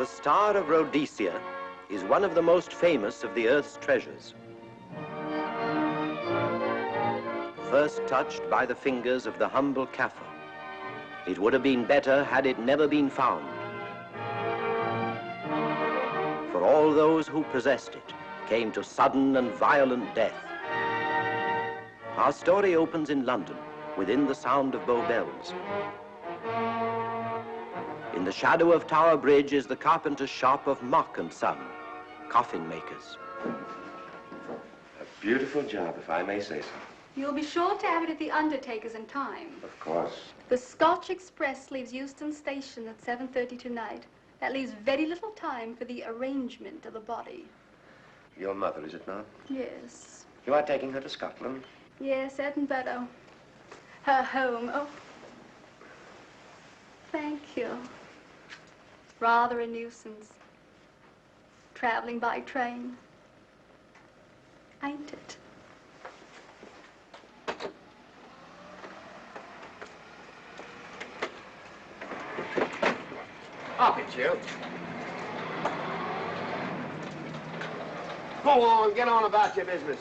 The Star of Rhodesia is one of the most famous of the Earth's treasures. First touched by the fingers of the humble Kaffir, it would have been better had it never been found. For all those who possessed it came to sudden and violent death. Our story opens in London, within the sound of Bow Bells. In the shadow of Tower Bridge is the carpenter's shop of Mock and Son, coffin makers. A beautiful job, if I may say so. You'll be sure to have it at the undertaker's in time. Of course. The Scotch Express leaves Euston Station at 7:30 tonight. That leaves very little time for the arrangement of the body. Your mother, is it not? Yes. You are taking her to Scotland? Yes, Edinburgh. Her home. Oh. Thank you. Rather a nuisance. Traveling by train. Ain't it? Up it, you. Go on, get on about your business.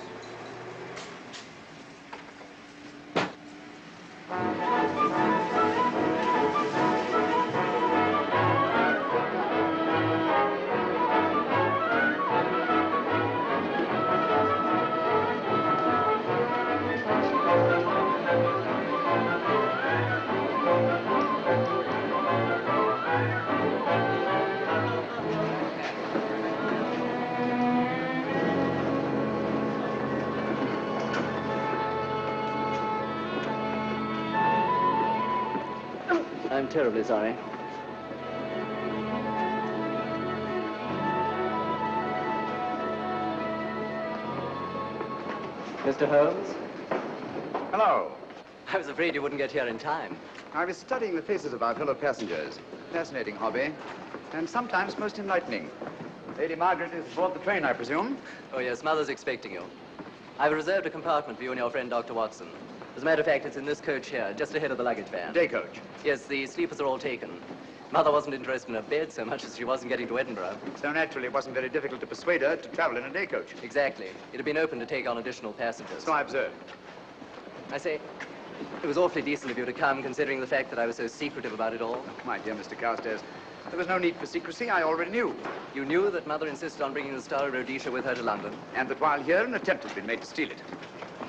I'm terribly sorry. Mr. Holmes? Hello. I was afraid you wouldn't get here in time. I was studying the faces of our fellow passengers. Fascinating hobby, and sometimes most enlightening. Lady Margaret is aboard the train, I presume? Oh, yes, Mother's expecting you. I've reserved a compartment for you and your friend, Dr. Watson. As a matter of fact, it's in this coach here, just ahead of the luggage van. Day coach? Yes, the sleepers are all taken. Mother wasn't interested in a bed so much as she wasn't getting to Edinburgh. So naturally, it wasn't very difficult to persuade her to travel in a day coach. Exactly. It had been open to take on additional passengers. So I observed. I say, it was awfully decent of you to come, considering the fact that I was so secretive about it all. My dear Mr. Carstairs, there was no need for secrecy. I already knew. You knew that Mother insisted on bringing the Star of Rhodesia with her to London? And that while here, an attempt had been made to steal it.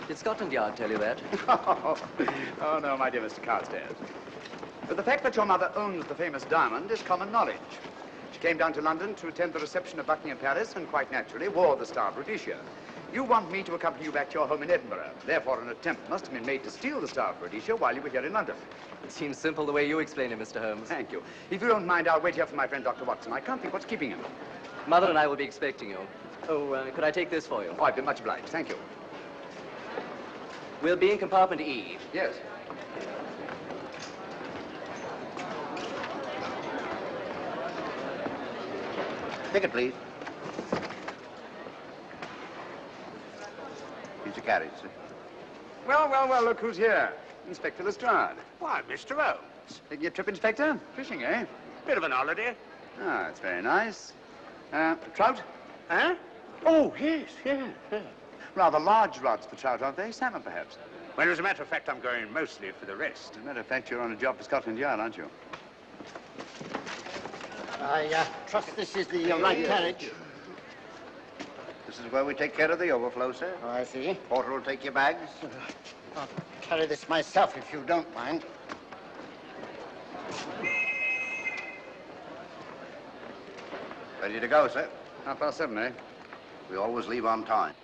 Did Scotland Yard tell you that? Oh, no, my dear Mr. Carstairs. But the fact that your mother owns the famous diamond is common knowledge. She came down to London to attend the reception of Buckingham Palace and quite naturally wore the Star of Rhodesia. You want me to accompany you back to your home in Edinburgh. Therefore, an attempt must have been made to steal the Star of Rhodesia while you were here in London. It seems simple the way you explain it, Mr. Holmes. Thank you. If you don't mind, I'll wait here for my friend, Dr. Watson. I can't think what's keeping him. Mother and I will be expecting you. Oh, could I take this for you? Oh, I've been much obliged. Thank you. We'll be in compartment E. Yes. Ticket, please. Here's your carriage, sir. Well, look who's here. Inspector Lestrade. Why, Mr. Holmes. Taking a trip, Inspector? Fishing, eh? Bit of an holiday. Ah, that's very nice. Trout? Huh? Oh, yes. Rather large rods for trout, aren't they? Salmon, perhaps? Well, as a matter of fact, I'm going mostly for the rest. As a matter of fact, you're on a job for Scotland Yard, aren't you? I trust this is the right carriage. This is where we take care of the overflow, sir. Oh, I see. Porter will take your bags. I'll carry this myself if you don't mind. Ready to go, sir. 7:30, eh? We always leave on time.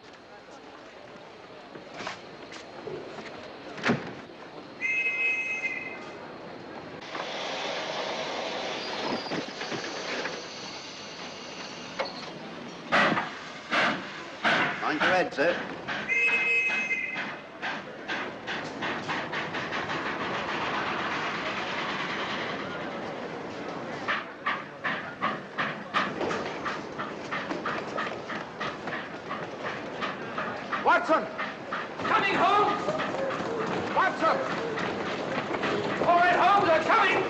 Mind your head, sir. Watson! Coming, Holmes! Watson! All right, Holmes, they're coming!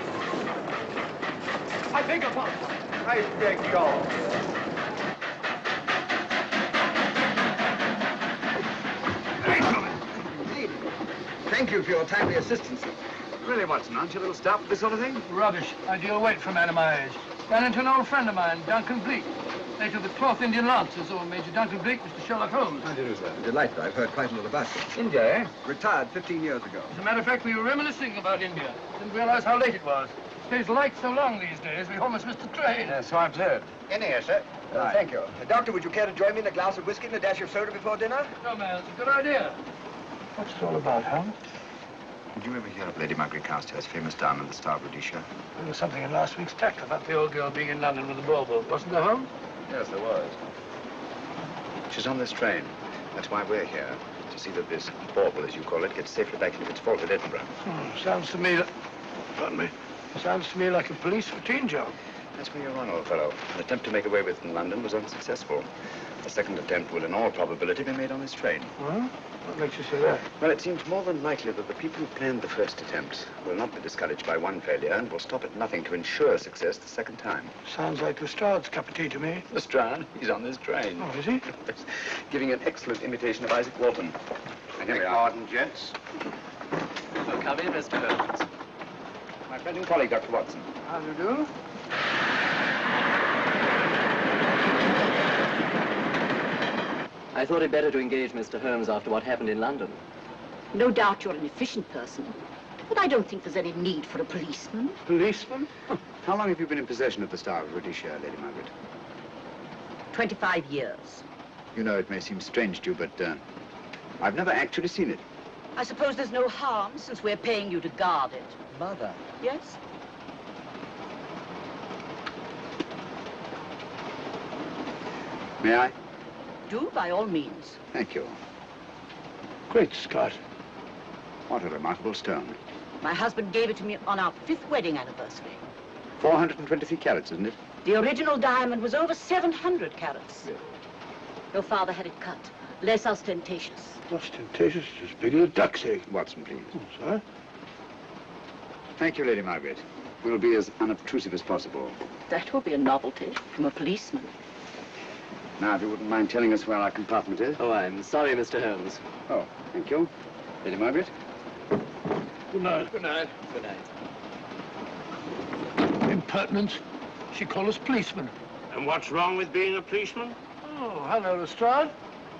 I beg your pardon. I beg yours. Thank you for your timely assistance. Really, Watson, aren't you a little stout for this sort of thing? Rubbish. I deal weight for a man of my age. Ran into an old friend of mine, Duncan-Bleek. Late of the 12th Indian Lancers, or Major Duncan-Bleek, Mr. Sherlock Holmes. How do you do, sir? Delighted. I've heard quite a lot about you. India, eh? Retired 15 years ago. As a matter of fact, we were reminiscing about India. Didn't realize how late it was. Stays light so long these days, we almost missed the train. Yes, so I've heard. In here, sir. Thank you. Doctor, would you care to join me in a glass of whiskey and a dash of soda before dinner? No, man, it's a good idea. What's it all about, Holmes? Did you ever hear of Lady Margaret Carstairs' famous diamond, the Star of Rhodesia? There was something in last week's tackle about the old girl being in London with the bauble, wasn't there, Holmes? Yes, there was. She's on this train. That's why we're here, to see that this bauble, as you call it, gets safely back into its vault at Edinburgh. Sounds to me pardon me. Sounds to me like a police routine job. That's where you're on, old fellow. An attempt to make away with in London was unsuccessful. The second attempt will, in all probability, be made on this train. Well, what makes you say that? Well, it seems more than likely that the people who planned the first attempt will not be discouraged by one failure and will stop at nothing to ensure success the second time. Sounds like Lestrade's cup of tea to me. Lestrade? He's on this train. Oh, is he? Giving an excellent imitation of Isaac Walton. And here we are. Pardon, gents. So come in, Mr. Holmes. My friend and colleague, Dr. Watson. How do you do? I thought it better to engage Mr. Holmes after what happened in London. No doubt you're an efficient person, but I don't think there's any need for a policeman. Policeman? How long have you been in possession of the Star of Rhodesia, Lady Margaret? 25 years. You know, it may seem strange to you, but I've never actually seen it. I suppose there's no harm since we're paying you to guard it. Mother. Yes? May I? Do, by all means. Thank you. Great Scott. What a remarkable stone. My husband gave it to me on our 5th wedding anniversary. 423 carats, isn't it? The original diamond was over 700 carats. Yeah. Your father had it cut, less ostentatious. Ostentatious, as big as a duck's egg. Watson, please. Oh, sir. Thank you, Lady Margaret. We'll be as unobtrusive as possible. That will be a novelty from a policeman. Now, if you wouldn't mind telling us where our compartment is. Oh, I'm sorry, Mr. Holmes. Oh, thank you. Lady Margaret? Good night. Good night. Good night. Impertinence. She called us policemen. And what's wrong with being a policeman? Oh, hello, Lestrade.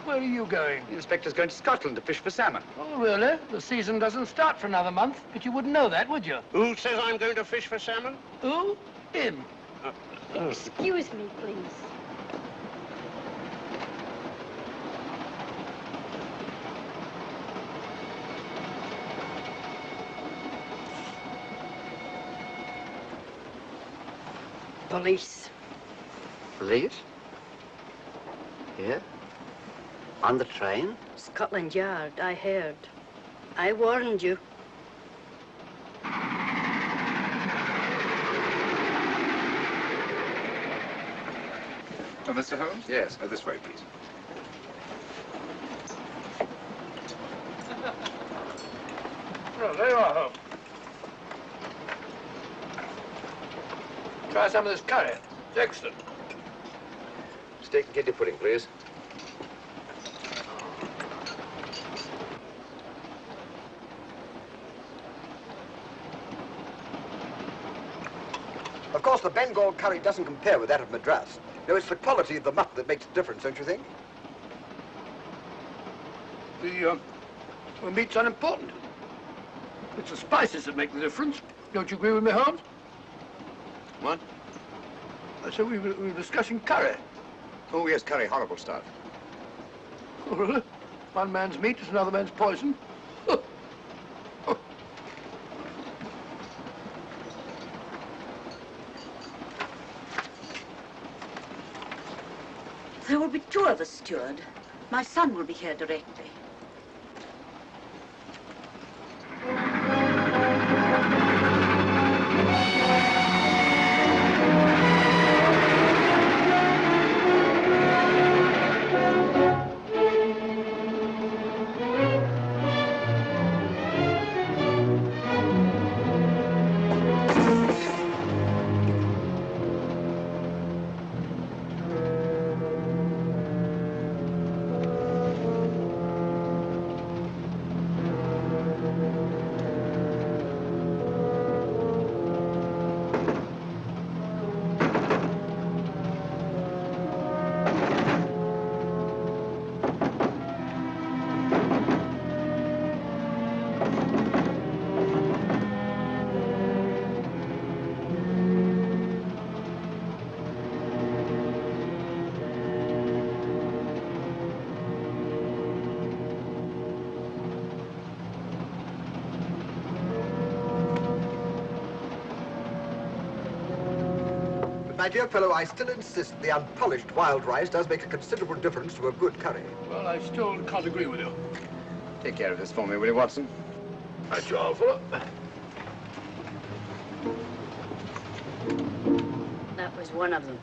Where are you going? The inspector's going to Scotland to fish for salmon. Oh, really? The season doesn't start for another month, but you wouldn't know that, would you? Who says I'm going to fish for salmon? Who? Him. Excuse me, please. Police. Police? Here? On the train? Scotland Yard, I heard. I warned you. Oh, Mr. Holmes? Yes, this way, please. Oh, there you are, Holmes. Try some of this curry. It's excellent. Steak and kidney pudding, please. Of course, the Bengal curry doesn't compare with that of Madras. No, it's the quality of the mutt that makes the difference, don't you think? The meat's unimportant. It's the spices that make the difference. Don't you agree with me, Holmes? What? I said we were discussing curry. Oh, yes, curry, horrible stuff. Oh, really? One man's meat is another man's poison. There will be 2 of us, steward. My son will be here directly. my dear fellow, I still insist the unpolished wild rice does make a considerable difference to a good curry. Well, I still can't agree with you. Take care of this for me, will you, Watson? That's all, fella. That was one of them.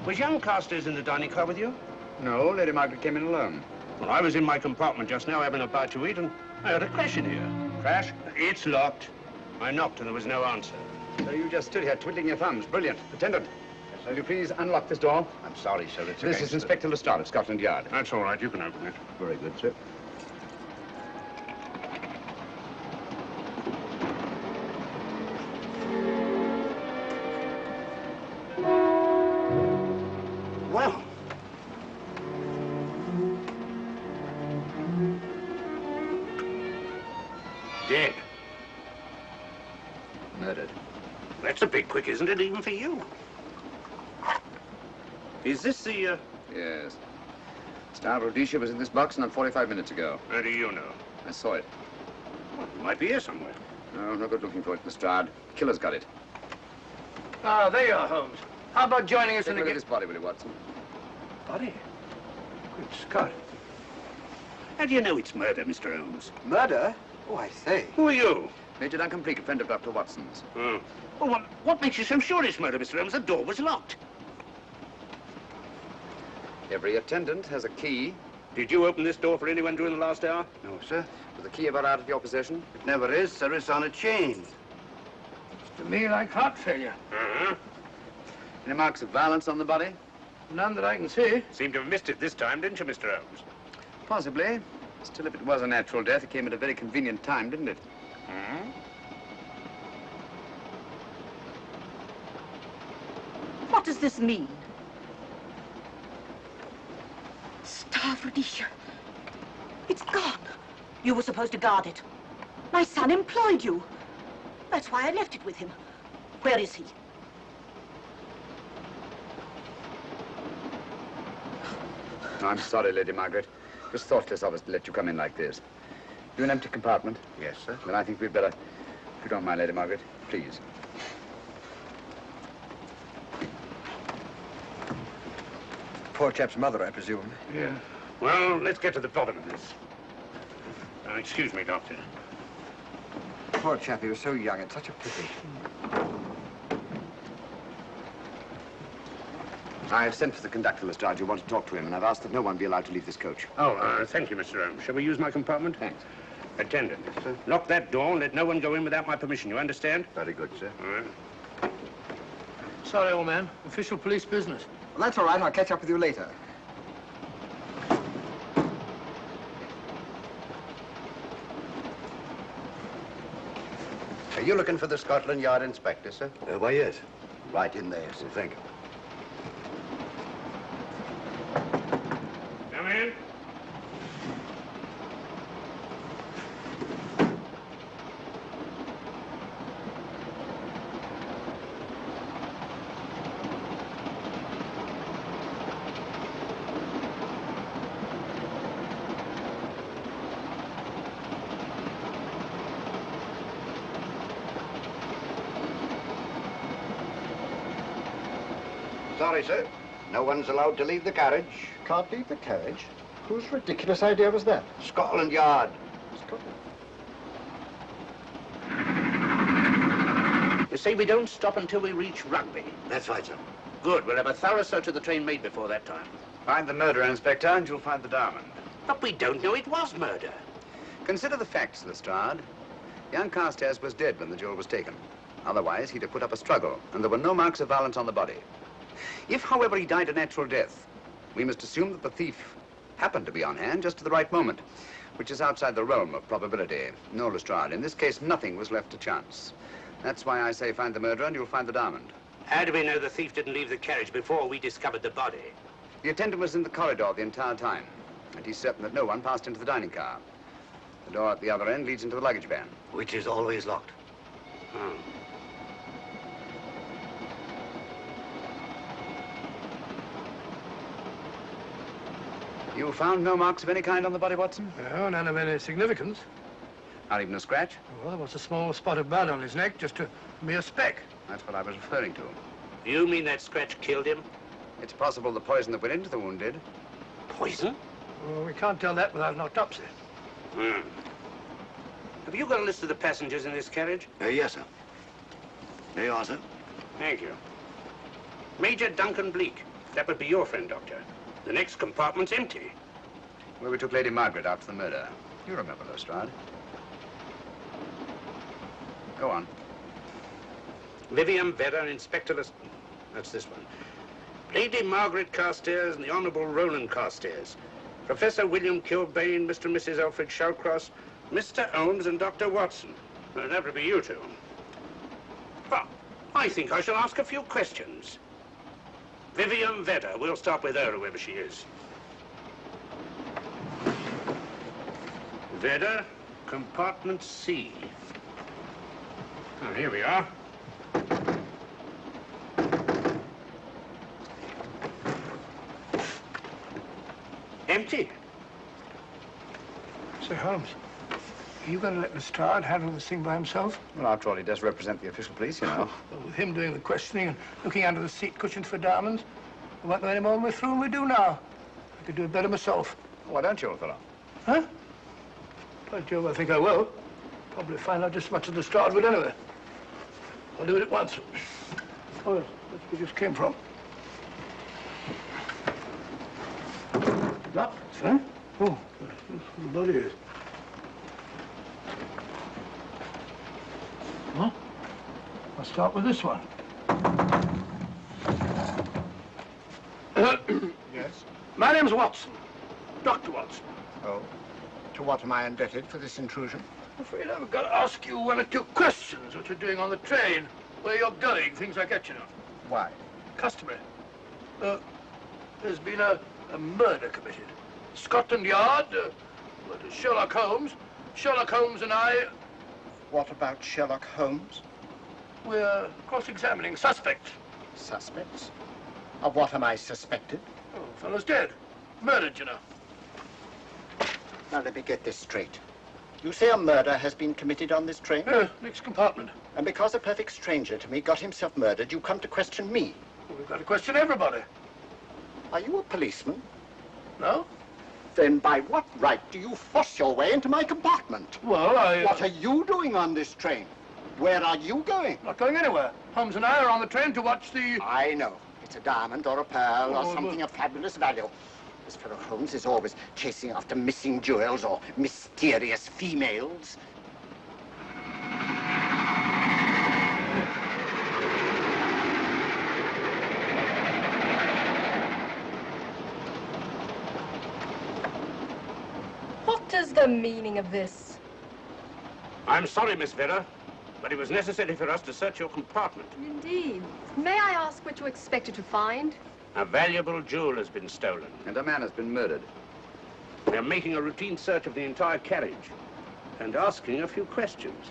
Was young Carstairs in the dining car with you? No, Lady Margaret came in alone. Well, I was in my compartment just now having a bite to eat, and I heard a crash in here. Crash? It's locked. I knocked and there was no answer. So you just stood here twiddling your thumbs. Brilliant. Attendant, will you please unlock this door? I'm sorry, sir. It's This is Inspector Lestrade of Scotland Yard. That's all right. You can open it. Very good, sir. Well. Dead. Murdered. That's a bit quick, isn't it, even for you? Is this the, Yes. Star of Rhodesia was in this box not 45 minutes ago. How do you know? I saw it. Well, it might be here somewhere. No, no good looking for it, Lestrade. Killer's got it. Ah, there you are, Holmes. How about joining us Take in a the look at this body, will you, Watson? Body? Good Scott. How do you know it's murder, Mr. Holmes? Murder? Oh, I say. Who are you? Major Duncan-Bleek, a friend of Dr. Watson's. Oh. Well, what makes you so sure it's murder, Mr. Holmes? The door was locked. Every attendant has a key. Did you open this door for anyone during the last hour? No, sir. Was the key ever out of your possession? It never is, sir. It's on a chain. Looks to me like heart failure. Uh-huh. Any marks of violence on the body? None that I can see. Seemed to have missed it this time, didn't you, Mr. Holmes? Possibly. Still, if it was a natural death, it came at a very convenient time, didn't it? Hmm? What does this mean? Star of Rhodesia. It's gone. You were supposed to guard it. My son employed you. That's why I left it with him. Where is he? I'm sorry, Lady Margaret. It was thoughtless of us to let you come in like this. You an empty compartment? Yes, sir. Then I think we'd better, if you don't mind, Lady Margaret, please. Poor chap's mother, I presume. Yeah. Well, let's get to the bottom of this. Excuse me, Doctor. Poor chap, he was so young. It's such a pity. I've sent for the conductor, Lestrade. You want to talk to him, and I've asked that no one be allowed to leave this coach. Oh, thank you, Mr. Holmes. Shall we use my compartment? Thanks. Attendant, sir. Lock that door and let no one go in without my permission. You understand? Very good, sir. All right. Sorry, old man. Official police business. Well, that's all right. I'll catch up with you later. Are you looking for the Scotland Yard inspector, sir? Why, yes. Right in there, sir. Thank you. Come in. Sorry, sir. No one's allowed to leave the carriage. Can't leave the carriage? Whose ridiculous idea was that? Scotland Yard. You say we don't stop until we reach Rugby. That's right, sir. Good. We'll have a thorough search of the train made before that time. Find the murderer, Inspector, and you'll find the diamond. But we don't know it was murder. Consider the facts, Lestrade. Young Carstairs was dead when the jewel was taken. Otherwise, he'd have put up a struggle, and there were no marks of violence on the body. If, however, he died a natural death, we must assume that the thief happened to be on hand just at the right moment, which is outside the realm of probability. No, Lestrade, in this case, nothing was left to chance. That's why I say find the murderer and you'll find the diamond. How do we know the thief didn't leave the carriage before we discovered the body? The attendant was in the corridor the entire time, and he's certain that no one passed into the dining car. The door at the other end leads into the luggage van. Which is always locked. Oh. You found no marks of any kind on the body, Watson? No, none of any significance. Not even a scratch? Well, there was a small spot of blood on his neck, just a mere speck. That's what I was referring to. You mean that scratch killed him? It's possible the poison that went into the wound did. Poison? Well, we can't tell that without an autopsy. Have you got a list of the passengers in this carriage? Yes, sir. There you are, sir. Thank you. Major Duncan-Bleek. That would be your friend, Doctor. The next compartment's empty. Where we took Lady Margaret after the murder. You remember, Lestrade. Go on. Vivian Vedder, Inspector That's this one. Lady Margaret Carstairs and the Honourable Roland Carstairs. Professor William Kilbane, Mr. and Mrs. Alfred Shawcross, Mr. Holmes and Dr. Watson. Well, that would be you two. Well, I think I shall ask a few questions. Vivian Vedder. We'll start with her, whoever she is. Vedder, compartment C. Oh, here we are. Empty. Sir Holmes, are you going to let Lestrade handle this thing by himself? Well, after all, he does represent the official police, you know. Well, with him doing the questioning and looking under the seat cushions for diamonds, we won't know any more when we're through than we do now. I could do it better myself. Why don't you, old fellow? Huh? By Jove, I think I will. Probably find out just as much as Lestrade would anyway. I'll do it at once. Oh, yes, that's where we just came from. Locked, huh? Oh, the body is. Huh? I'll start with this one. Yes? My name's Watson. Dr. Watson. Oh. To what am I indebted for this intrusion? I'm afraid I've got to ask you one or two questions. What you're doing on the train, where you're going, things like that, you know. Why? Customary. There's been a murder committed. Scotland Yard, Sherlock Holmes. Sherlock Holmes and I... What about Sherlock Holmes? We're cross-examining suspects. Suspects? Of what am I suspected? Oh, the fellow's dead. Murdered, you know. Now, let me get this straight. You say a murder has been committed on this train? Next compartment. And because a perfect stranger to me got himself murdered, you come to question me? Well, we've got to question everybody. Are you a policeman? No? Then by what right do you force your way into my compartment? Well, What are you doing on this train? Where are you going? Not going anywhere. Holmes and I are on the train to watch the... I know. It's a diamond or a pearl or something of fabulous value. This fellow Holmes is always chasing after missing jewels or mysterious females. What is the meaning of this? I'm sorry, Miss Vedder, but it was necessary for us to search your compartment. Indeed. May I ask what you expected to find? A valuable jewel has been stolen. And a man has been murdered. We are making a routine search of the entire carriage and asking a few questions.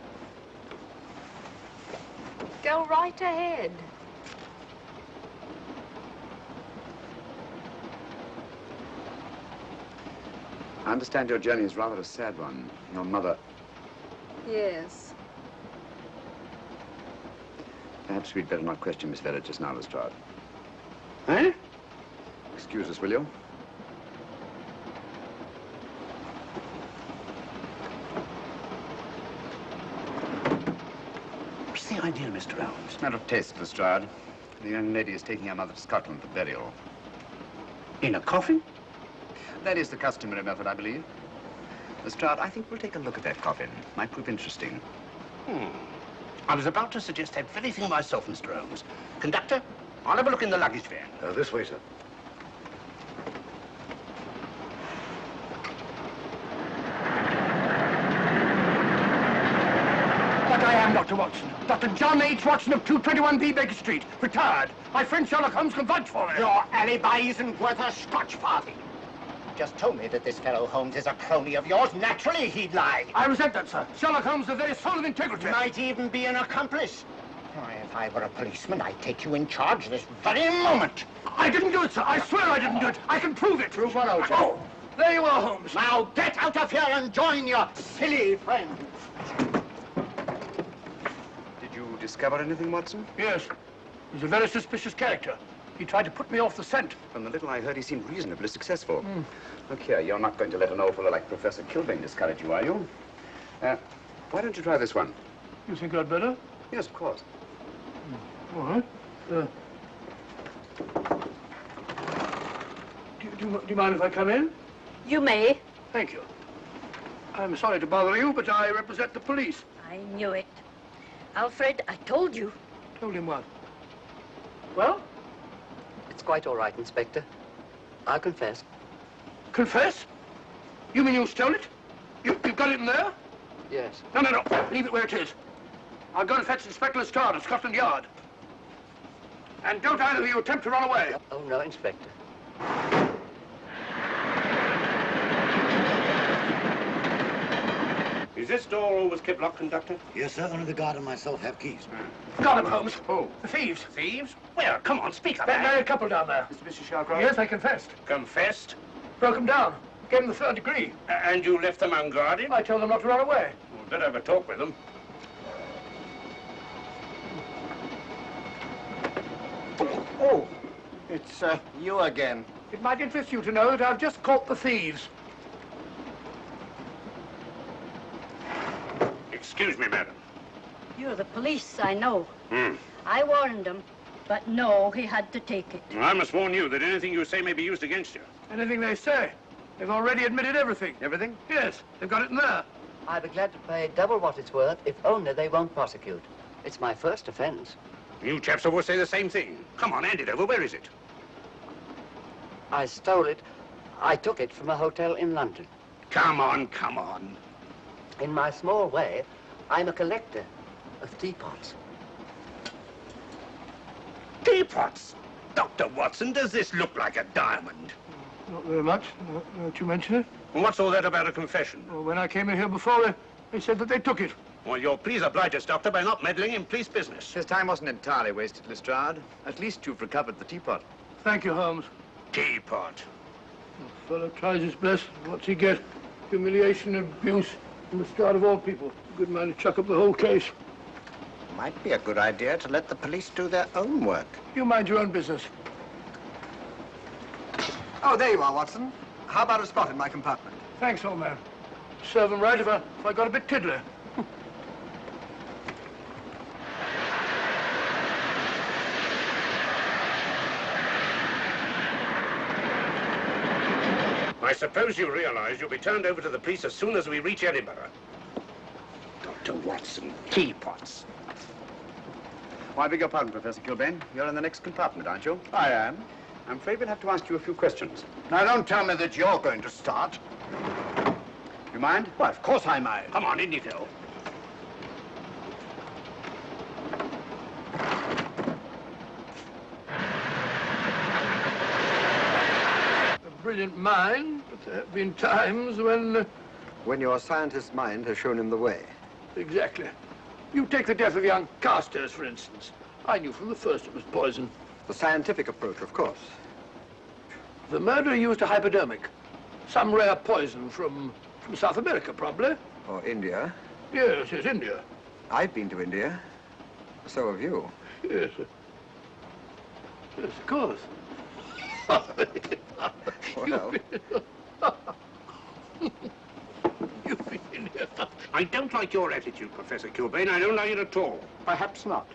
Go right ahead. I understand your journey is rather a sad one. Your mother... Yes. Perhaps we'd better not question Miss Vedder just now, Lestrade. Eh? Excuse us, will you? What's the idea, Mr. Holmes? Matter of taste, Lestrade. The young lady is taking her mother to Scotland for burial. In a coffin? That is the customary method, I believe. Lestrade, I think we'll take a look at that coffin. Might prove interesting. I was about to suggest that very thing myself, Mr. Holmes. Conductor, I'll have a look in the luggage van. This way, sir. But I am Dr. Watson. Dr. John H. Watson of 221B Baker Street. Retired. My friend Sherlock Holmes can vouch for me. Your alibi isn't worth a Scotch farthing. Just told me that this fellow Holmes is a crony of yours. Naturally, he'd lie. I resent that, sir. Sherlock Holmes is the very soul of integrity. Might even be an accomplice. Why, if I were a policeman, I'd take you in charge this very moment. I didn't do it, sir. I swear I didn't do it. I can prove it. Prove what, old chap? Oh, There you are, Holmes. Now get out of here and join your silly friends. Did you discover anything, Watson? Yes. He's a very suspicious character. He tried to put me off the scent. From the little I heard, he seemed reasonably successful. Look here, you're not going to let an old fellow like Professor Kilbane discourage you, are you? Why don't you try this one? You think I'd better? Yes, of course. All right. Do you mind if I come in? You may. Thank you. I'm sorry to bother you, but I represent the police. I knew it. Alfred, I told you. Told him what? Well? It's quite all right, Inspector. I'll confess. Confess? You mean you stole it? You've got it in there? Yes. No. Leave it where it is. I'll go and fetch Inspector Lestrade at Scotland Yard. And don't either of you attempt to run away. Oh, no, Inspector. Is this door always kept locked, Conductor? Yes, sir. Only the guard and myself have keys. Got him, Holmes. Who? The thieves. Thieves? Where? Come on, speak up. That married couple down there. Mr. Sherlock? Yes, I confessed. Confessed? Broke them down. Gave them the 3rd degree. And you left them unguarded? I told them not to run away. Well, better have a talk with them. Oh, it's you again. It might interest you to know that I've just caught the thieves. Excuse me, madam. You're the police, I know. I warned him, but no, he had to take it. Well, I must warn you that anything you say may be used against you. Anything they say. They've already admitted everything. Everything? Yes, they've got it in there. I'd be glad to pay double what it's worth if only they won't prosecute. It's my first offense. You chaps always say the same thing. Come on, hand it over. Where is it? I stole it. I took it from a hotel in London. Come on, come on. In my small way, I'm a collector of teapots. Teapots? Dr. Watson, does this look like a diamond? Not very much, now that you mention it. And what's all that about a confession? Well, when I came in here before, they said that they took it. Well, you'll please oblige us, Doctor, by not meddling in police business. His time wasn't entirely wasted, Lestrade. At least you've recovered the teapot. Thank you, Holmes. Teapot. The fellow tries his best. What's he get? Humiliation and abuse from the start of all people. A good man to chuck up the whole case. Might be a good idea to let the police do their own work. You mind your own business. Oh, there you are, Watson. How about a spot in my compartment? Thanks, old man. Serve them right if I got a bit tiddly. I suppose you realize you'll be turned over to the police as soon as we reach Edinburgh. Dr. Watson, teapots. Oh, I beg your pardon, Professor Kilbane. You're in the next compartment, aren't you? I am. I'm afraid we'll have to ask you a few questions. Now, don't tell me that you're going to start. You mind? Why, of course I mind. Come on, in you go. A brilliant mind, but there have been times when... When your scientist's mind has shown him the way. Exactly. You take the death of young Carstairs, for instance. I knew from the first it was poison. The scientific approach, of course. The murderer used a hypodermic. Some rare poison from South America, probably. Or India. Yes, India. I've been to India. So have you. Yes. Yes, of course. Well. You've been in here. I don't like your attitude, Professor Kilbane. I don't like it at all. Perhaps not.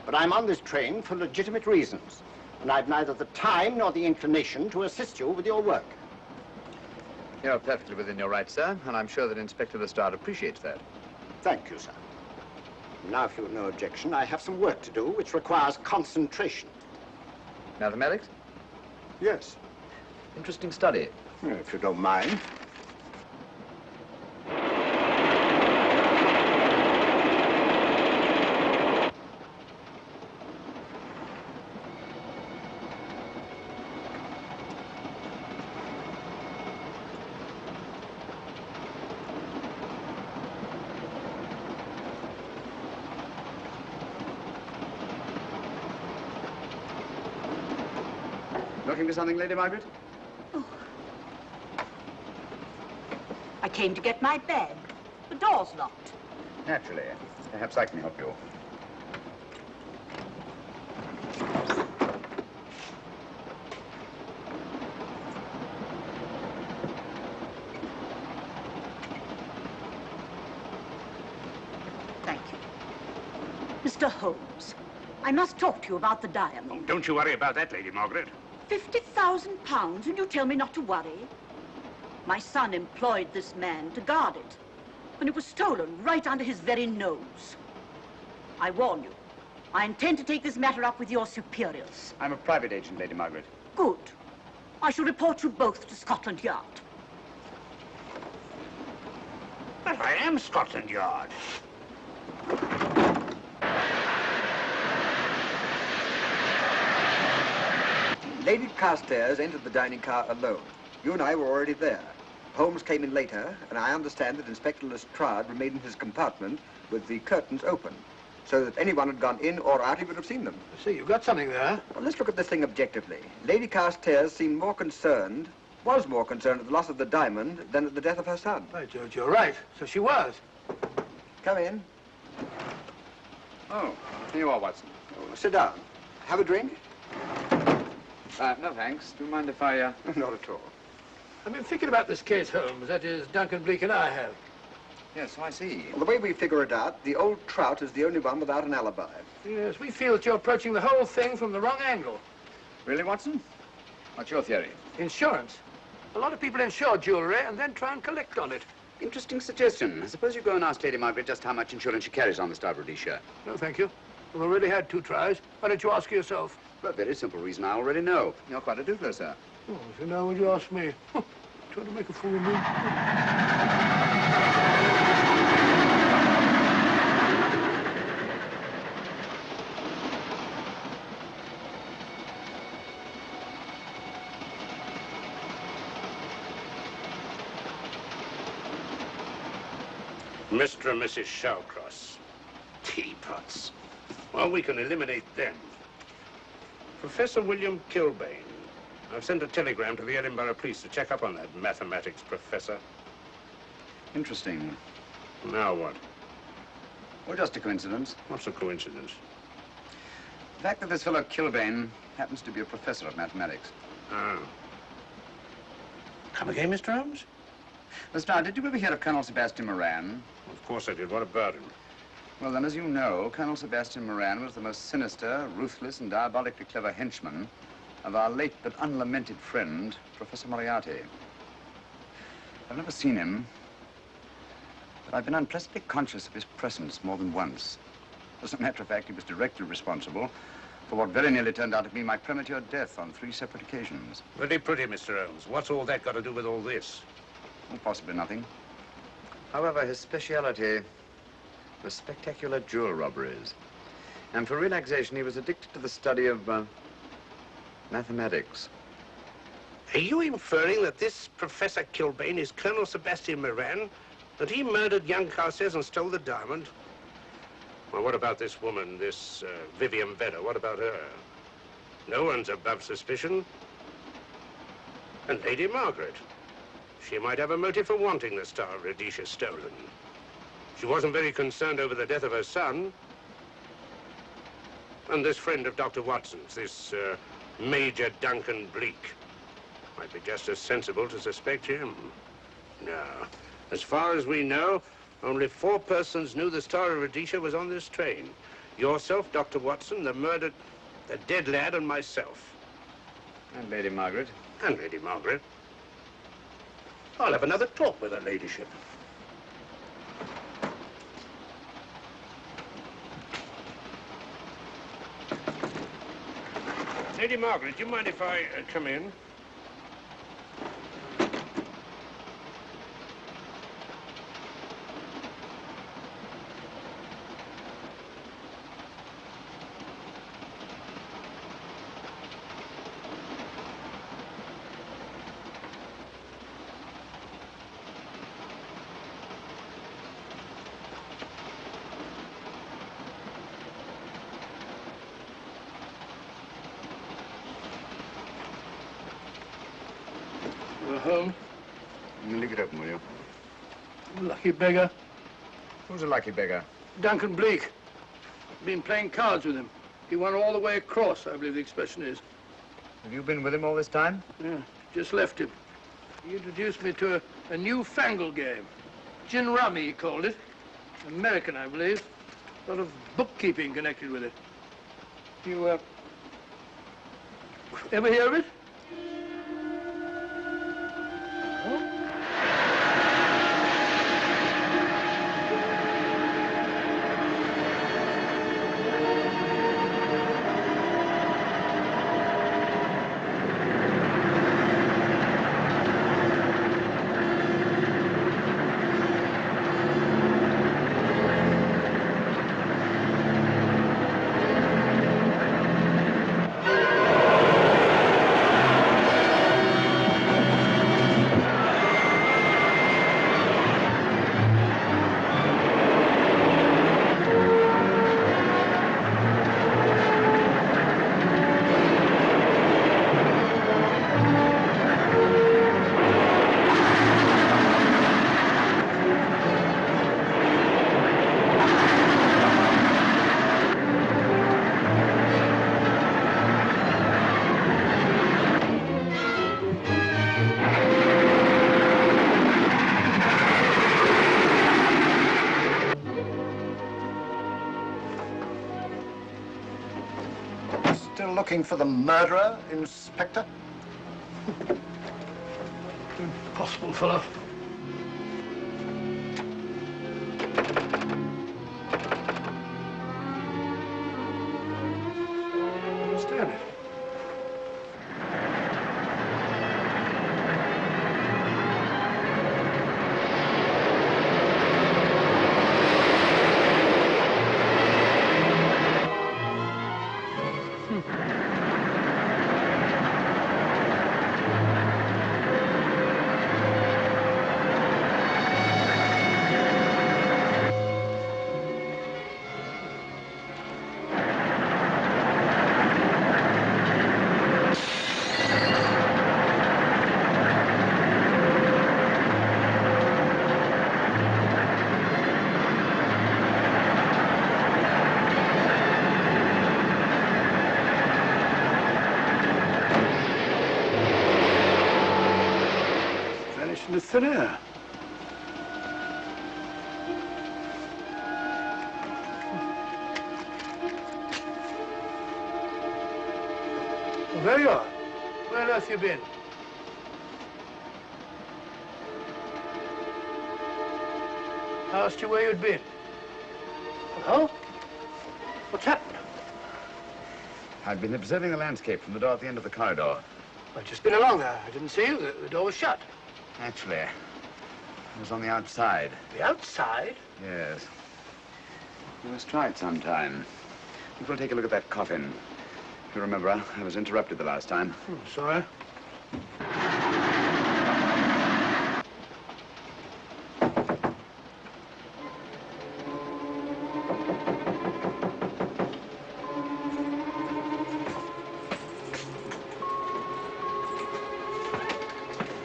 But I'm on this train for legitimate reasons. And I've neither the time nor the inclination to assist you with your work. You're perfectly within your rights, sir, and I'm sure that Inspector Lestrade appreciates that. Thank you, sir. Now, if you've no objection, I have some work to do which requires concentration. Mathematics? Yes. Interesting study. If you don't mind. Looking for something, Lady Margaret? Oh. came to get my bag. The door's locked. Naturally. Perhaps I can help you. Thank you. Mr. Holmes, I must talk to you about the diamond. Oh, don't you worry about that, Lady Margaret. £50,000 and you tell me not to worry? My son employed this man to guard it, and it was stolen right under his very nose. I warn you, I intend to take this matter up with your superiors. I'm a private agent, Lady Margaret. Good. I shall report you both to Scotland Yard. But I am Scotland Yard. Lady Carstairs entered the dining car alone. You and I were already there. Holmes came in later, and I understand that Inspector Lestrade remained in his compartment with the curtains open, so that anyone had gone in or out, he would have seen them. I see, you've got something there. Well, let's look at this thing objectively. Lady Carstairs seemed more concerned, was more concerned at the loss of the diamond than at the death of her son. By George, you're right. So she was. Come in. Oh, here you are, Watson. Oh, sit down. Have a drink? No, thanks. Do you mind if I, Not at all. I've been thinking about this case, Holmes. That is, Duncan-Bleek and I have. Yes, so I see. Well, the way we figure it out, the old trout is the only one without an alibi. Yes, we feel that you're approaching the whole thing from the wrong angle. Really, Watson? What's your theory? Insurance. A lot of people insure jewelry and then try and collect on it. Interesting suggestion. I suppose you go and ask Lady Margaret just how much insurance she carries on the Star of Rhodesia. No, thank you. We've already had 2 tries. Why don't you ask her yourself? For a very simple reason I already know. You're quite a doodler, sir. Oh, so now would you ask me? Trying to make a fool of me. Mr. and Mrs. Shawcross. Teapots. Well, we can eliminate them. Professor William Kilbane. I've sent a telegram to the Edinburgh police to check up on that mathematics professor. Interesting. Now what? Well, just a coincidence. What's a coincidence? The fact that this fellow Kilbane happens to be a professor of mathematics. Ah. Come again, Mr. Holmes? Lestrade, did you ever hear of Colonel Sebastian Moran? Of course I did. What about him? Well, then, as you know, Colonel Sebastian Moran was the most sinister, ruthless, and diabolically clever henchman of our late but unlamented friend, Professor Moriarty. I've never seen him, but I've been unpleasantly conscious of his presence more than once. As a matter of fact, he was directly responsible for what very nearly turned out to be my premature death on 3 separate occasions. Very pretty, Mr. Holmes. What's all that got to do with all this? Well, possibly nothing. However, his speciality was spectacular jewel robberies. And for relaxation, he was addicted to the study of mathematics. Are you inferring that this Professor Kilbane is Colonel Sebastian Moran? That he murdered young Carstairs and stole the diamond? Well, what about this woman, this Vivian Vedder? What about her? No one's above suspicion. And Lady Margaret. She might have a motive for wanting the Star of Rhodesia stolen. She wasn't very concerned over the death of her son. And this friend of Dr. Watson's, this Major Duncan-Bleek, might be just as sensible to suspect him. No. As far as we know, only 4 persons knew the Star of Rhodesia was on this train. Yourself, Dr. Watson, the murdered, the dead lad, and myself. And Lady Margaret. And Lady Margaret. I'll have another talk with her ladyship. Lady Margaret, do you mind if I come in? Home? Leave it open, will you? Lucky beggar. Who's a lucky beggar? Duncan-Bleek. Been playing cards with him. He won all the way across, I believe the expression is. Have you been with him all this time? Yeah, just left him. He introduced me to a newfangled game. Gin rummy, he called it. American, I believe. A lot of bookkeeping connected with it. You, ever hear of it? Looking for the murderer, Inspector? Impossible fellow. Understand it. Into thin air. Well, there you are. Where on earth you been? I asked you where you'd been. Hello? What's happened? I've been observing the landscape from the door at the end of the corridor. I've just been along there. I didn't see you. The door was shut. Actually, I was on the outside. The outside? Yes. We must try it sometime. We'll take a look at that coffin. If you remember, I was interrupted the last time. Sorry.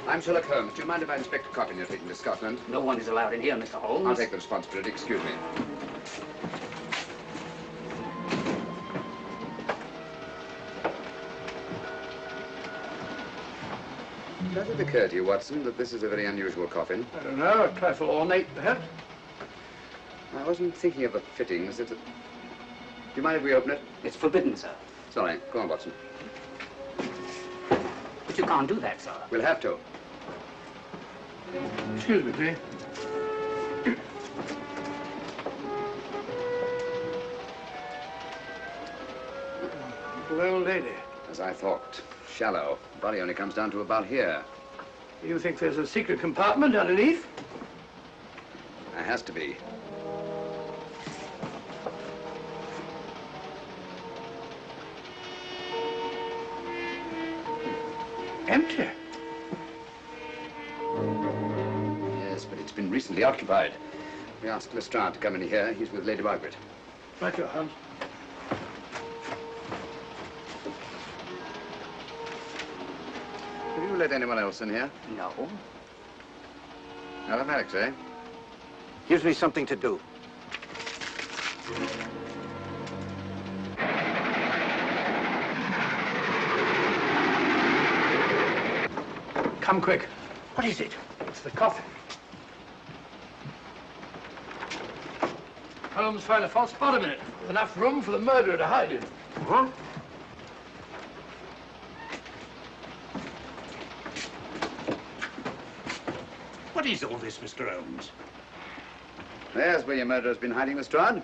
I'm Sherlock Holmes. Do you mind if I inspect a coffin you're taking to Scotland? No one is allowed in here, Mr. Holmes. I'll take the responsibility. Excuse me. Does it occur to you, Watson, that this is a very unusual coffin? I don't know. A trifle ornate, perhaps. I wasn't thinking of the fittings. Do you mind if we open it? It's forbidden, sir. Sorry. Go on, Watson. But you can't do that, sir. We'll have to. Excuse me, please. Little old lady. As I thought. Shallow. Body only comes down to about here. You think there's a secret compartment underneath? There has to be. Empty. Yes, but it's been recently occupied. We asked Lestrade to come in here. He's with Lady Margaret. Right, your Holmes. Have you let anyone else in here? No. Mathematics, eh? Gives me something to do. Come quick. What is it? It's the coffin. Holmes found a false bottom in it, with enough room for the murderer to hide in. Huh? What is all this, Mr. Holmes? There's where your murderer's been hiding, Lestrade.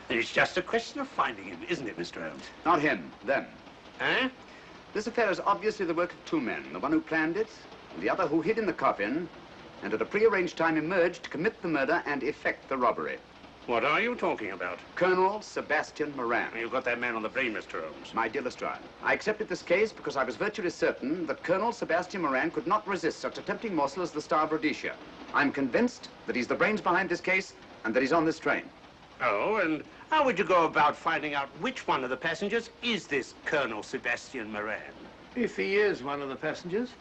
It's just a question of finding him, isn't it, Mr. Holmes? Not him, them. Eh? This affair is obviously the work of two men, the one who planned it, and the other who hid in the coffin, and at a prearranged time emerged to commit the murder and effect the robbery. What are you talking about? Colonel Sebastian Moran. You've got that man on the brain, Mr. Holmes. My dear Lestrade, I accepted this case because I was virtually certain that Colonel Sebastian Moran could not resist such a tempting morsel as the Star of Rhodesia. I'm convinced that he's the brains behind this case and that he's on this train. Oh, and how would you go about finding out which one of the passengers is this Colonel Sebastian Moran? If he is one of the passengers.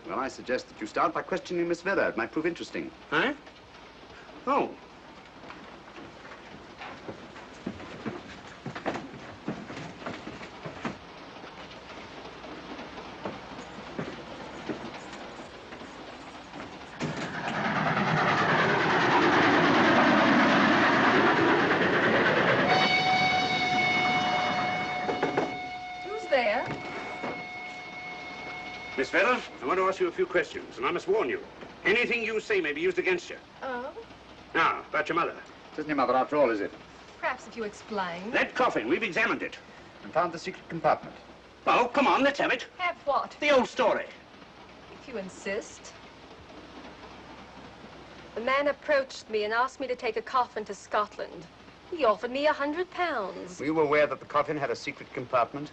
Well, I suggest that you start by questioning Miss Vedder. It might prove interesting. Huh? Oh. Miss Vedder, I want to ask you a few questions, and I must warn you. Anything you say may be used against you. Oh? Now, about your mother. It isn't your mother after all, is it? Perhaps if you explain. That coffin, we've examined it. And found the secret compartment. Oh, come on, let's have it. Have what? The old story. If you insist. The man approached me and asked me to take a coffin to Scotland. He offered me £100. Were you aware that the coffin had a secret compartment?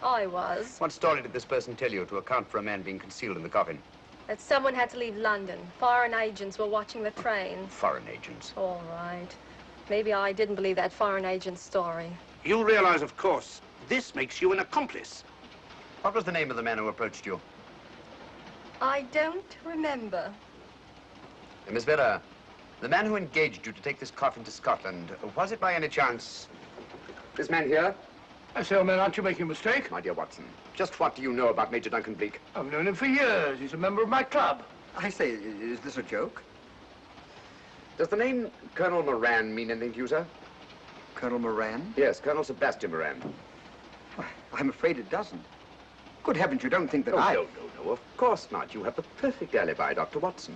I was. What story did this person tell you to account for a man being concealed in the coffin? That someone had to leave London. Foreign agents were watching the train. Foreign agents? All right. Maybe I didn't believe that foreign agent story. You realize, of course, this makes you an accomplice. What was the name of the man who approached you? I don't remember. Miss Vedder, the man who engaged you to take this coffin to Scotland, was it by any chance this man here? I say, old man, aren't you making a mistake? My dear Watson, just what do you know about Major Duncan-Bleek? I've known him for years. He's a member of my club. I say, is this a joke? Does the name Colonel Moran mean anything to you, sir? Colonel Moran? Yes, Colonel Sebastian Moran. Why, I'm afraid it doesn't. Good heavens, you don't think that I... No, of course not. You have the perfect alibi, Dr. Watson.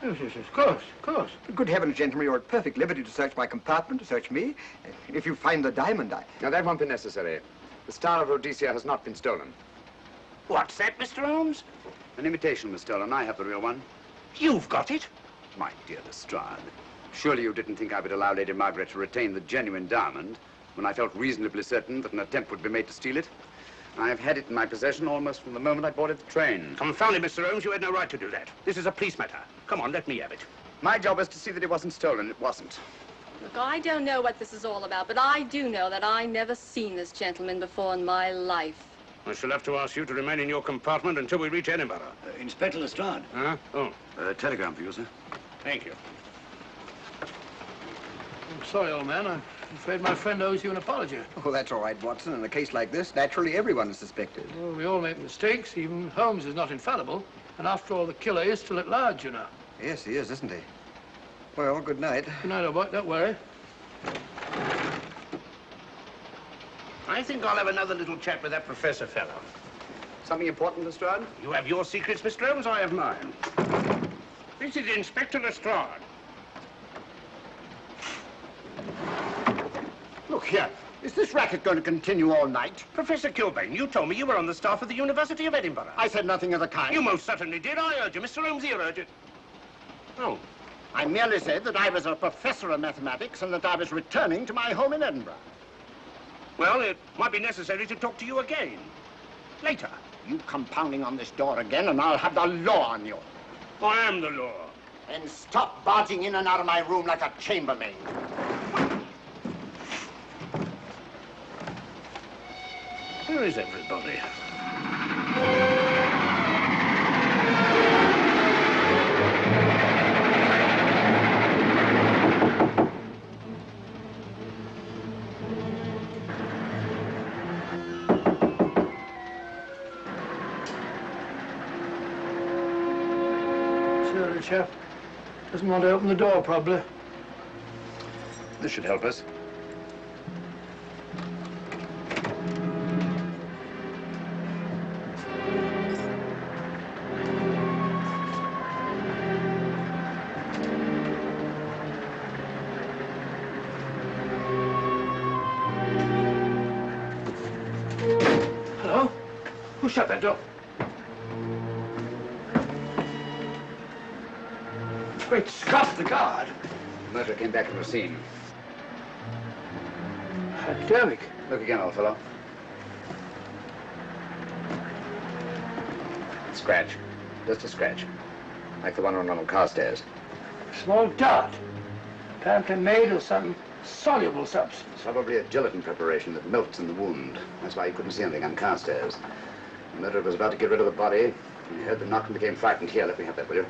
Yes, of course, of course. Good heavens, gentlemen, you're at perfect liberty to search my compartment, to search me. If you find the diamond, Now, that won't be necessary. The Star of Rhodesia has not been stolen. What's that, Mr. Holmes? An imitation was stolen. I have the real one. You've got it? My dear Lestrade, surely you didn't think I would allow Lady Margaret to retain the genuine diamond when I felt reasonably certain that an attempt would be made to steal it? I have had it in my possession almost from the moment I boarded the train. Confound it, Mr. Holmes, you had no right to do that. This is a police matter. Come on, let me have it. My job is to see that it wasn't stolen. It wasn't. Look, I don't know what this is all about, but I do know that I never seen this gentleman before in my life. I shall have to ask you to remain in your compartment until we reach Edinburgh. Inspector Lestrade. Huh? Oh. Telegram for you, sir. Thank you. I'm sorry, old man. I'm afraid my friend owes you an apology. Oh, that's all right, Watson. In a case like this, naturally everyone is suspected. Well, we all make mistakes. Even Holmes is not infallible. And after all, the killer is still at large, you know. Yes, he is, isn't he? Well, good night. Good night, old boy. Don't worry. I think I'll have another little chat with that professor fellow. Something important, Lestrade? You have your secrets, Mr. Holmes, I have mine. This is Inspector Lestrade. Look here. Is this racket going to continue all night? Professor Kilbane, you told me you were on the staff of the University of Edinburgh. I said nothing of the kind. You most certainly did. I urge you. Mr. Holmes here urged it. Oh. I merely said that I was a professor of mathematics and that I was returning to my home in Edinburgh. Well, it might be necessary to talk to you again. Later. You come pounding on this door again and I'll have the law on you. I am the law. And stop barging in and out of my room like a chambermaid. Where is everybody? chap. Doesn't want to open the door, probably. This should help us. Hello? Who shut that door? Great Scott, the guard. The murderer came back from the scene. Derrick. Look again, old fellow. Scratch. Just a scratch. Like the one on Ronald Carstairs. Small dot. Apparently made of some soluble substance. Probably a gelatin preparation that melts in the wound. That's why you couldn't see anything on Carstairs. The murderer was about to get rid of the body. He heard the knock and became frightened. Here, let me have that, will you?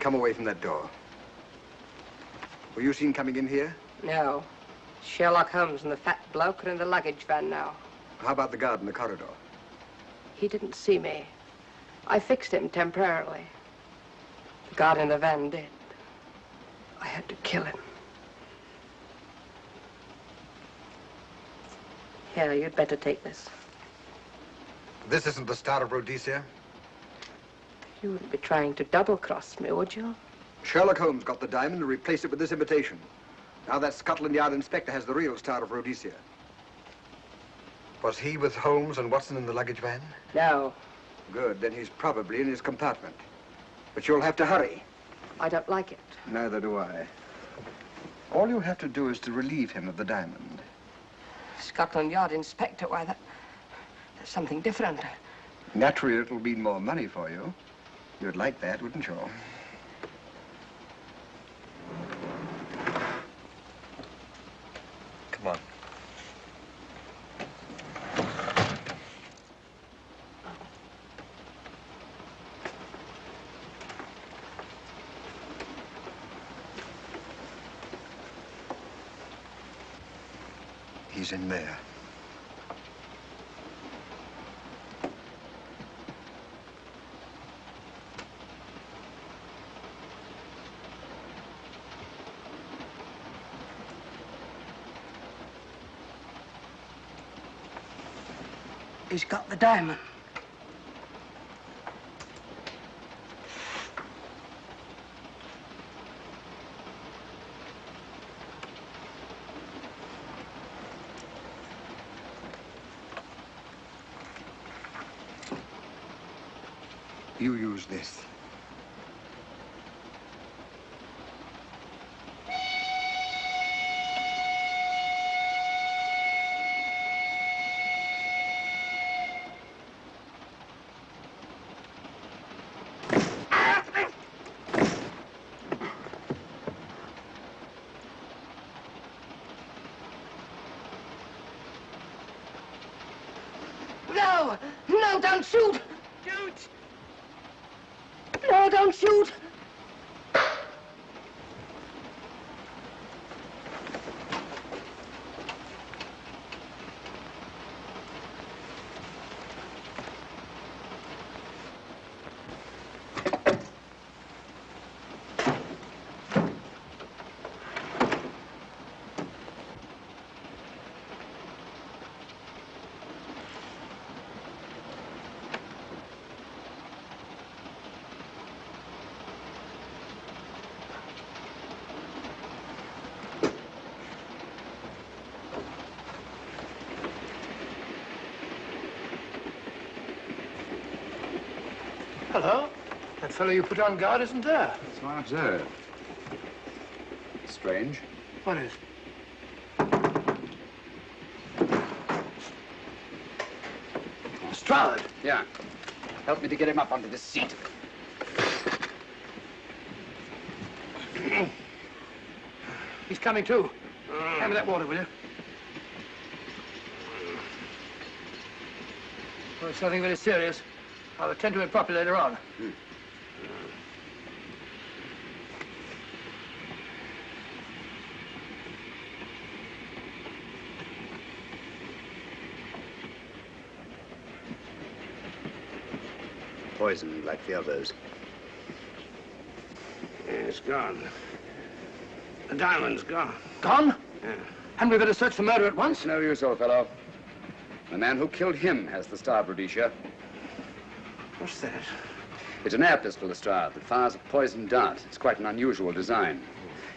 Come away from that door. Were you seen coming in here? No. Sherlock Holmes and the fat bloke are in the luggage van now. How about the guard in the corridor? He didn't see me. I fixed him temporarily. The guard in the van did. I had to kill him. Here, you'd better take this. This isn't the Star of Rhodesia? You wouldn't be trying to double-cross me, would you? Sherlock Holmes got the diamond and replaced it with this imitation. Now that Scotland Yard inspector has the real Star of Rhodesia. Was he with Holmes and Watson in the luggage van? No. Good, then he's probably in his compartment. But you'll have to hurry. I don't like it. Neither do I. All you have to do is to relieve him of the diamond. Scotland Yard inspector, why, that's something different. Naturally, it'll mean more money for you. You'd like that, wouldn't you? Come on. He's in there. He's got the diamond. You use this. No! No, don't shoot! Shoot! No, don't shoot! Hello. That fellow you put on guard isn't there. So I observe. Strange. What is? Lestrade. Yeah. Help me to get him up onto this seat. He's coming too. Hand me that water, will you? Well, it's nothing very serious. I'll attend to it properly later on. Poisoned like the others. It's gone. The diamond's gone. Gone? Yeah. Hadn't we better search for murder at once? It's no use, old fellow. The man who killed him has the Star of Rhodesia. What's that? It's an air pistol, Lestrade, that fires a poisoned dart. It's quite an unusual design.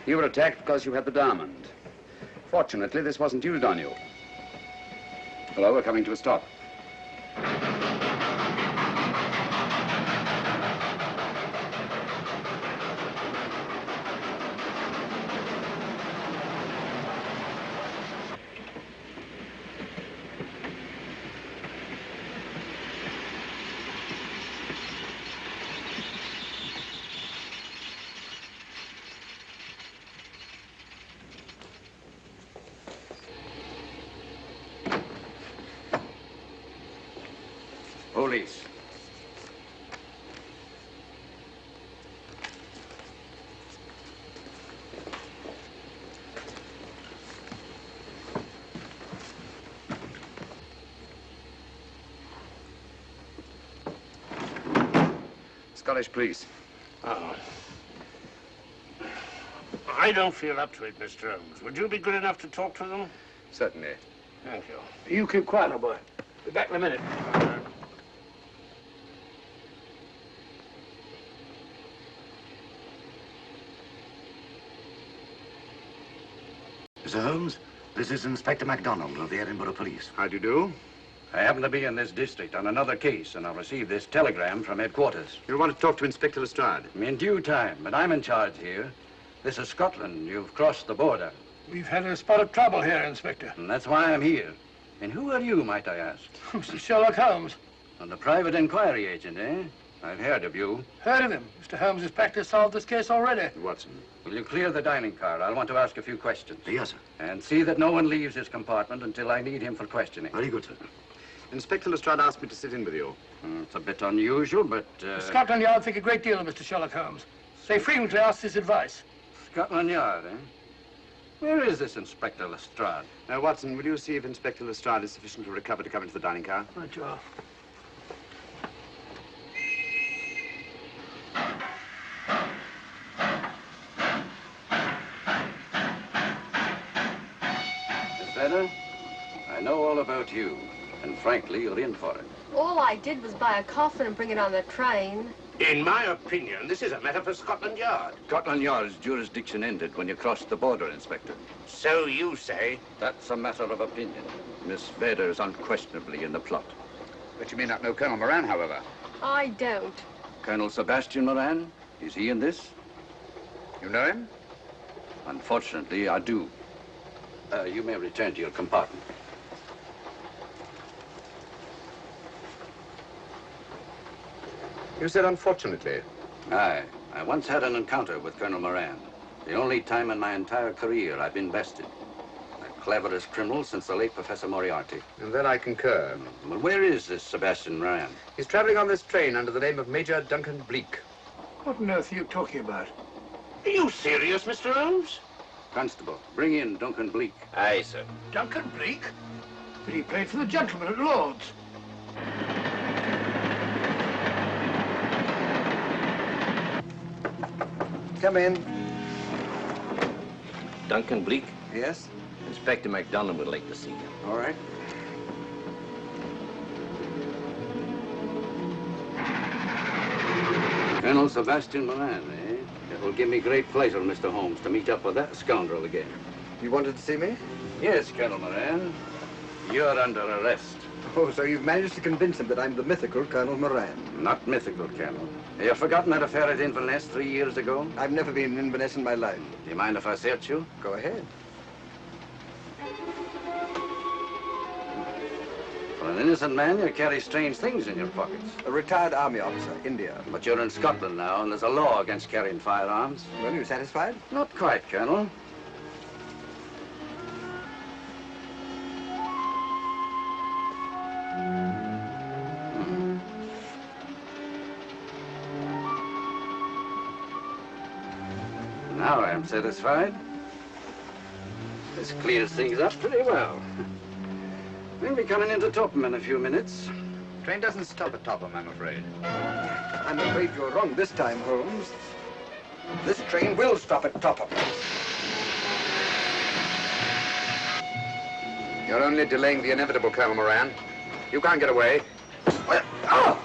You were attacked because you had the diamond. Fortunately, this wasn't used on you. Hello, we're coming to a stop. Police. Scottish police. Oh. I don't feel up to it, Mr. Holmes. Would you be good enough to talk to them? Certainly. Thank you. You keep quiet, old boy. Be back in a minute. Mr. Holmes, this is Inspector MacDonald of the Edinburgh Police. How do you do? I happen to be in this district on another case, and I'll receive this telegram from headquarters. You want to talk to Inspector Lestrade? In due time, but I'm in charge here. This is Scotland. You've crossed the border. We've had a spot of trouble here, Inspector. And that's why I'm here. And who are you, might I ask? Mr. Sherlock Holmes. And the private inquiry agent, eh? I've heard of you. Heard of him. Mr. Holmes has practically solved this case already. Watson. Will you clear the dining car? I'll want to ask a few questions. Yes, sir. And see that no one leaves his compartment until I need him for questioning. Very good, sir. Inspector Lestrade asked me to sit in with you. It's a bit unusual, but... Scotland Yard think a great deal of Mr. Sherlock Holmes. They frequently ask his advice. Scotland Yard, eh? Where is this Inspector Lestrade? Now, Watson, will you see if Inspector Lestrade is sufficient to recover to come into the dining car? Right, you are. Miss Vedder, I know all about you, and frankly, you're in for it. All I did was buy a coffin and bring it on the train. In my opinion, this is a matter for Scotland Yard. Scotland Yard's jurisdiction ended when you crossed the border, Inspector. So you say? That's a matter of opinion. Miss Vedder is unquestionably in the plot. But you may not know Colonel Moran, however. I don't. Colonel Sebastian Moran? Is he in this? You know him? Unfortunately, I do. You may return to your compartment. You said unfortunately. Aye. I once had an encounter with Colonel Moran. The only time in my entire career I've been bested. The cleverest criminal since the late Professor Moriarty. And then I concur. Well, where is this Sebastian Moran? He's traveling on this train under the name of Major Duncan-Bleek. What on earth are you talking about? Are you serious, Mr. Holmes? Constable, bring in Duncan-Bleek. Aye, sir. Duncan-Bleek? But he played for the gentleman at Lord's. Come in. Duncan-Bleek? Yes? Inspector MacDonald would like to see you. All right. Colonel Sebastian Moran, eh? It will give me great pleasure, Mr. Holmes, to meet up with that scoundrel again. You wanted to see me? Yes, Colonel Moran. You're under arrest. Oh, so you've managed to convince him that I'm the mythical Colonel Moran. Not mythical, Colonel. Have you forgotten that affair at Inverness 3 years ago? I've never been in Inverness in my life. Do you mind if I search you? Go ahead. For an innocent man, you carry strange things in your pockets. A retired army officer, India. But you're in Scotland now, and there's a law against carrying firearms. Well, you satisfied? Not quite, Colonel. Now I am satisfied. This clears things up pretty well. We'll be coming into Topham in a few minutes. Train doesn't stop at Topham, I'm afraid. I'm afraid you're wrong this time, Holmes. This train will stop at Topham. You're only delaying the inevitable, Colonel Moran. You can't get away. Oh!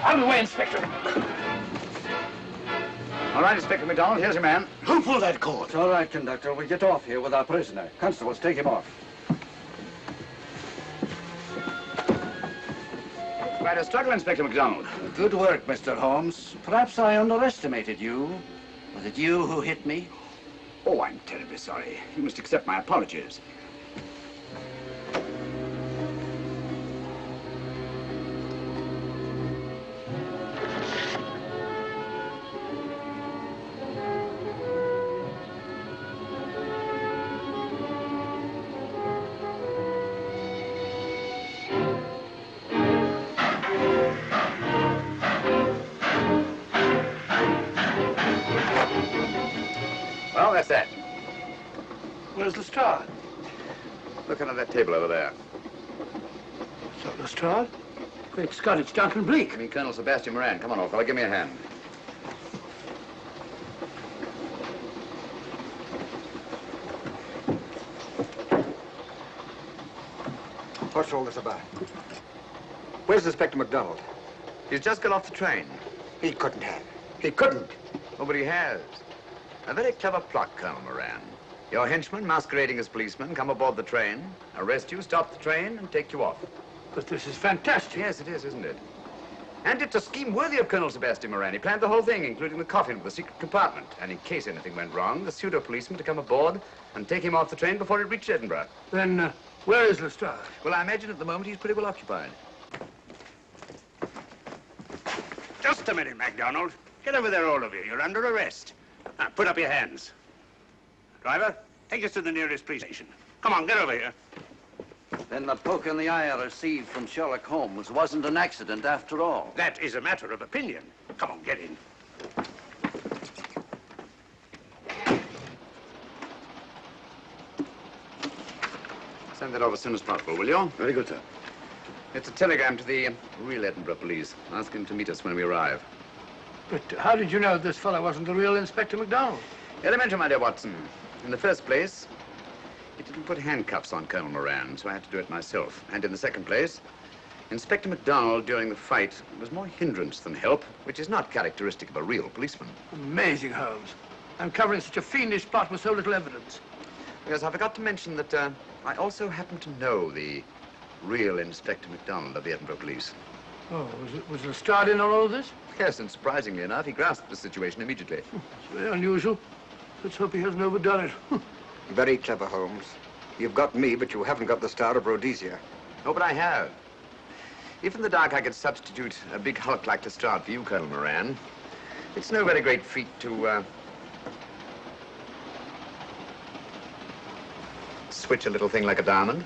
Out of the way, Inspector. All right, Inspector MacDonald, here's your man. Who pulled that cord? It's all right, conductor. We'll get off here with our prisoner. Constables, take him off. Quite a struggle, Inspector MacDonald. Good work, Mr. Holmes. Perhaps I underestimated you. Was it you who hit me? Oh, I'm terribly sorry. You must accept my apologies. Well, that's that. Where's Lestrade? Look under that table over there. Is that Lestrade? Great Scott, it's Duncan-Bleek. I mean, Colonel Sebastian Moran. Come on, old fellow, give me a hand. What's all this about? Where's Inspector MacDonald? He's just got off the train. He couldn't have. He couldn't. Oh, but he has. A very clever plot, Colonel Moran. Your henchmen, masquerading as policemen, come aboard the train, arrest you, stop the train, and take you off. But this is fantastic. Yes, it is, isn't it? And it's a scheme worthy of Colonel Sebastian Moran. He planned the whole thing, including the coffin with the secret compartment. And in case anything went wrong, the pseudo-policeman to come aboard and take him off the train before it reached Edinburgh. Then, where is Lestrade? Well, I imagine at the moment he's pretty well occupied. Just a minute, MacDonald. Get over there, all of you. You're under arrest. Now, put up your hands. Driver, take us to the nearest police station. Come on, get over here. Then the poke in the eye I received from Sherlock Holmes wasn't an accident after all. That is a matter of opinion. Come on, get in. Send that over as soon as possible, will you? Very good, sir. It's a telegram to the real Edinburgh police. Ask him to meet us when we arrive. But how did you know this fellow wasn't the real Inspector MacDonald? Elementary, my dear Watson. In the first place, he didn't put handcuffs on Colonel Moran, so I had to do it myself. And in the second place, Inspector MacDonald, during the fight, was more hindrance than help, which is not characteristic of a real policeman. Amazing, Holmes. I'm covering such a fiendish plot with so little evidence. Yes, I forgot to mention that I also happen to know the real Inspector MacDonald of the Edinburgh police. Oh, was Lestrade in on all of this? Yes, and surprisingly enough, he grasped the situation immediately. It's very unusual. Let's hope he hasn't overdone it. Very clever, Holmes. You've got me, but you haven't got the Star of Rhodesia. Oh, but I have. If in the dark I could substitute a big hulk like Lestrade for you, Colonel Moran, it's no very great feat to, switch a little thing like a diamond.